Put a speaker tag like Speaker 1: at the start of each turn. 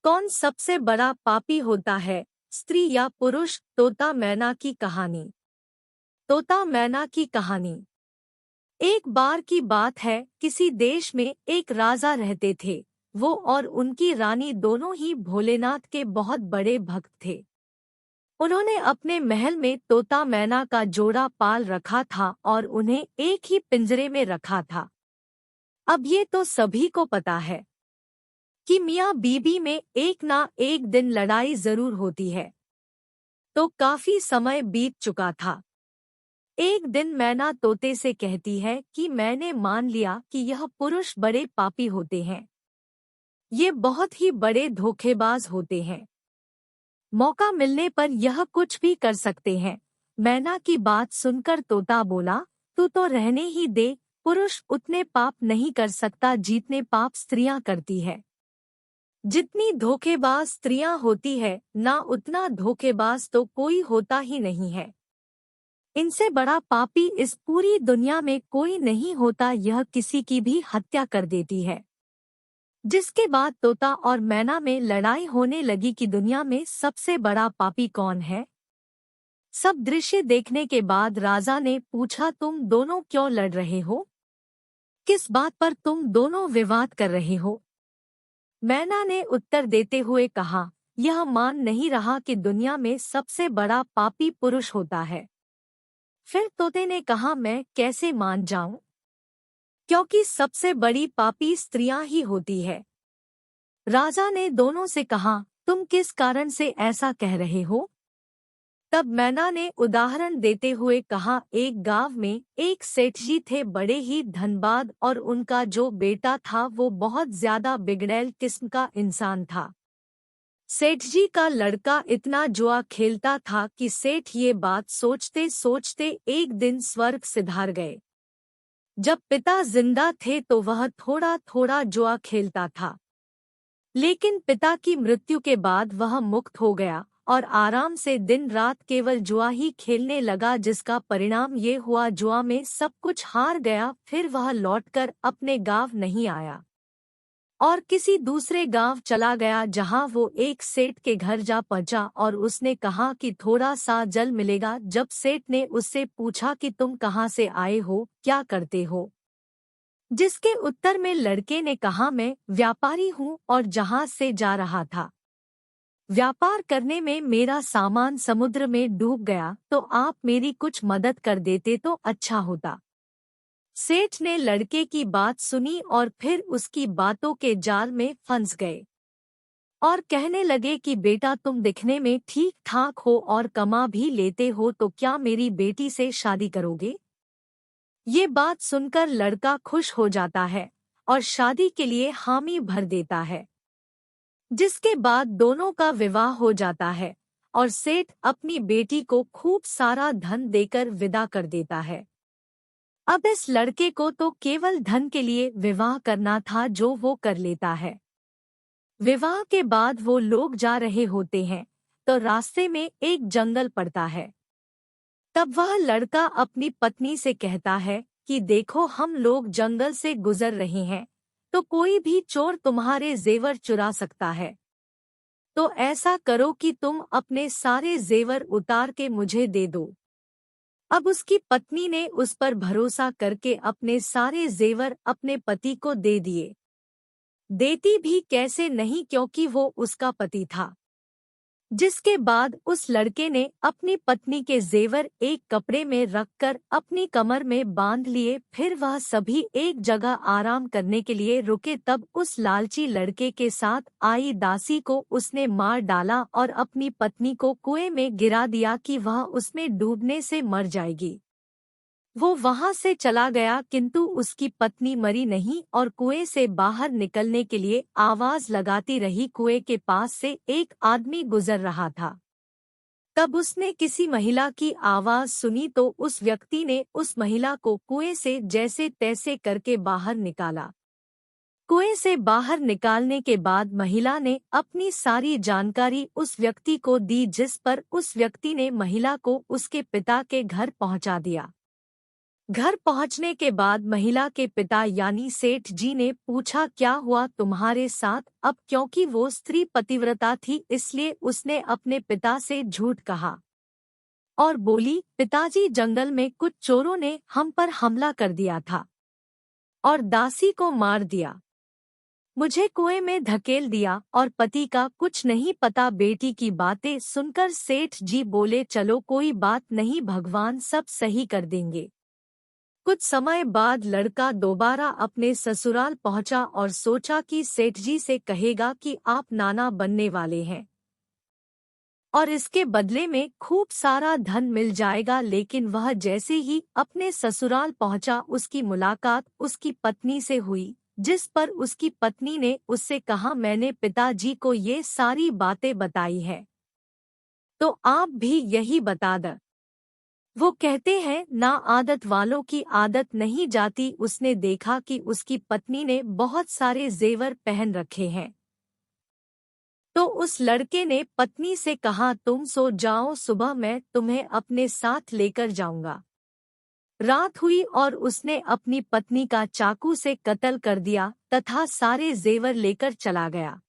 Speaker 1: कौन सबसे बड़ा पापी होता है, स्त्री या पुरुष? तोता मैना की कहानी। तोता मैना की कहानी। एक बार की बात है, किसी देश में एक राजा रहते थे। वो और उनकी रानी दोनों ही भोलेनाथ के बहुत बड़े भक्त थे। उन्होंने अपने महल में तोता मैना का जोड़ा पाल रखा था और उन्हें एक ही पिंजरे में रखा था। अब ये तो सभी को पता है कि मियाँ बीबी में एक ना एक दिन लड़ाई जरूर होती है। तो काफी समय बीत चुका था। एक दिन मैना तोते से कहती है कि मैंने मान लिया कि यह पुरुष बड़े पापी होते हैं। ये बहुत ही बड़े धोखेबाज होते हैं। मौका मिलने पर यह कुछ भी कर सकते हैं। मैना की बात सुनकर तोता बोला, तू तो रहने ही दे। पुरुष उतने पाप नहीं कर सकता जितने पाप स्त्रियां करती है। जितनी धोखेबाज स्त्रियां होती है, ना उतना धोखेबाज तो कोई होता ही नहीं है। इनसे बड़ा पापी इस पूरी दुनिया में कोई नहीं होता। यह किसी की भी हत्या कर देती है। जिसके बाद तोता और मैना में लड़ाई होने लगी कि दुनिया में सबसे बड़ा पापी कौन है। सब दृश्य देखने के बाद राजा ने पूछा, तुम दोनों क्यों लड़ रहे हो? किस बात पर तुम दोनों विवाद कर रहे हो? मैना ने उत्तर देते हुए कहा, यह मान नहीं रहा कि दुनिया में सबसे बड़ा पापी पुरुष होता है। फिर तोते ने कहा, मैं कैसे मान जाऊं? क्योंकि सबसे बड़ी पापी स्त्रियां ही होती है। राजा ने दोनों से कहा, तुम किस कारण से ऐसा कह रहे हो? तब मैना ने उदाहरण देते हुए कहा, एक गांव में एक सेठ जी थे, बड़े ही धनबाद, और उनका जो बेटा था वो बहुत ज्यादा बिगड़ैल किस्म का इंसान था। सेठ जी का लड़का इतना जुआ खेलता था कि सेठ ये बात सोचते सोचते एक दिन स्वर्ग सिधार गए। जब पिता जिंदा थे तो वह थोड़ा थोड़ा जुआ खेलता था, लेकिन पिता की मृत्यु के बाद वह मुक्त हो गया और आराम से दिन रात केवल जुआ ही खेलने लगा, जिसका परिणाम ये हुआ जुआ में सब कुछ हार गया। फिर वह लौटकर अपने गांव नहीं आया और किसी दूसरे गांव चला गया, जहां वो एक सेठ के घर जा पहुंचा और उसने कहा कि थोड़ा सा जल मिलेगा। जब सेठ ने उससे पूछा कि तुम कहां से आए हो, क्या करते हो, जिसके उत्तर में लड़के ने कहा, मैं व्यापारी हूं और जहाज से जा रहा था। व्यापार करने में मेरा सामान समुद्र में डूब गया, तो आप मेरी कुछ मदद कर देते तो अच्छा होता। सेठ ने लड़के की बात सुनी और फिर उसकी बातों के जाल में फंस गए और कहने लगे कि बेटा, तुम दिखने में ठीक ठाक हो और कमा भी लेते हो, तो क्या मेरी बेटी से शादी करोगे? ये बात सुनकर लड़का खुश हो जाता है और शादी के लिए हामी भर देता है, जिसके बाद दोनों का विवाह हो जाता है और सेठ अपनी बेटी को खूब सारा धन देकर विदा कर देता है। अब इस लड़के को तो केवल धन के लिए विवाह करना था, जो वो कर लेता है। विवाह के बाद वो लोग जा रहे होते हैं तो रास्ते में एक जंगल पड़ता है। तब वह लड़का अपनी पत्नी से कहता है कि देखो, हम लोग जंगल से गुजर रहे हैं, तो कोई भी चोर तुम्हारे जेवर चुरा सकता है। तो ऐसा करो कि तुम अपने सारे जेवर उतार के मुझे दे दो। अब उसकी पत्नी ने उस पर भरोसा करके अपने सारे जेवर अपने पति को दे दिए। देती भी कैसे नहीं, क्योंकि वो उसका पति था। जिसके बाद उस लड़के ने अपनी पत्नी के जेवर एक कपड़े में रखकर अपनी कमर में बांध लिए। फिर वह सभी एक जगह आराम करने के लिए रुके। तब उस लालची लड़के के साथ आई दासी को उसने मार डाला और अपनी पत्नी को कुएं में गिरा दिया कि वह उसमें डूबने से मर जाएगी। वो वहां से चला गया, किंतु उसकी पत्नी मरी नहीं और कुएं से बाहर निकलने के लिए आवाज लगाती रही। कुएं के पास से एक आदमी गुजर रहा था। तब उसने किसी महिला की आवाज सुनी तो उस व्यक्ति ने उस महिला को कुएं से जैसे तैसे करके बाहर निकाला। कुएं से बाहर निकालने के बाद महिला ने अपनी सारी जानकारी उस व्यक्ति को दी, जिस पर उस व्यक्ति ने महिला को उसके पिता के घर पहुंचा दिया। घर पहुंचने के बाद महिला के पिता यानी सेठ जी ने पूछा, क्या हुआ तुम्हारे साथ? अब क्योंकि वो स्त्री पतिव्रता थी इसलिए उसने अपने पिता से झूठ कहा और बोली, पिताजी जंगल में कुछ चोरों ने हम पर हमला कर दिया था और दासी को मार दिया, मुझे कुएं में धकेल दिया और पति का कुछ नहीं पता। बेटी की बातें सुनकर सेठ जी बोले, चलो कोई बात नहीं, भगवान सब सही कर देंगे। कुछ समय बाद लड़का दोबारा अपने ससुराल पहुंचा और सोचा कि सेठ जी से कहेगा कि आप नाना बनने वाले हैं और इसके बदले में खूब सारा धन मिल जाएगा। लेकिन वह जैसे ही अपने ससुराल पहुंचा उसकी मुलाकात उसकी पत्नी से हुई, जिस पर उसकी पत्नी ने उससे कहा, मैंने पिताजी को ये सारी बातें बताई है तो आप भी यही बता दें। वो कहते हैं, ना आदत वालों की आदत नहीं जाती। उसने देखा कि उसकी पत्नी ने बहुत सारे जेवर पहन रखे हैं तो उस लड़के ने पत्नी से कहा, तुम सो जाओ, सुबह मैं तुम्हें अपने साथ लेकर जाऊंगा। रात हुई और उसने अपनी पत्नी का चाकू से कत्ल कर दिया तथा सारे जेवर लेकर चला गया।